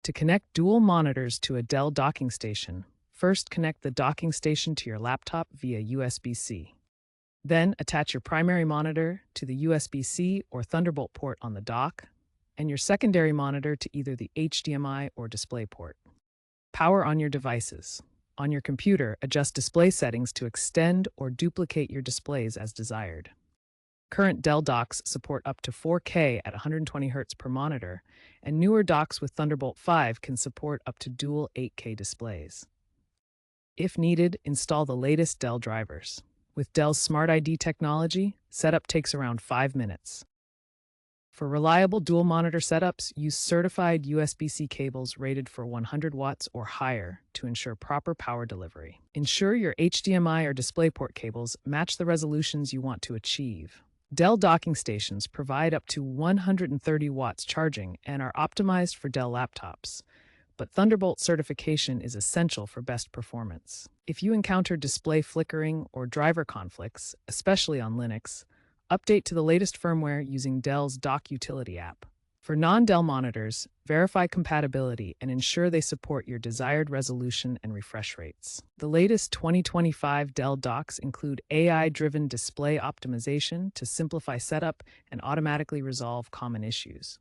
To connect dual monitors to a Dell docking station, first connect the docking station to your laptop via USB-C. Then attach your primary monitor to the USB-C or Thunderbolt port on the dock, and your secondary monitor to either the HDMI or display port. Power on your devices. On your computer, adjust display settings to extend or duplicate your displays as desired. Current Dell docks support up to 4K at 120 Hz per monitor, and newer docks with Thunderbolt 5 can support up to dual 8K displays. If needed, install the latest Dell drivers. With Dell's Smart ID technology, setup takes around 5 minutes. For reliable dual monitor setups, use certified USB-C cables rated for 100 watts or higher to ensure proper power delivery. Ensure your HDMI or DisplayPort cables match the resolutions you want to achieve. Dell docking stations provide up to 130 watts charging and are optimized for Dell laptops, but Thunderbolt certification is essential for best performance. If you encounter display flickering or driver conflicts, especially on Linux, update to the latest firmware using Dell's Dock Utility app. For non-Dell monitors, verify compatibility and ensure they support your desired resolution and refresh rates. The latest 2025 Dell docks include AI-driven display optimization to simplify setup and automatically resolve common issues.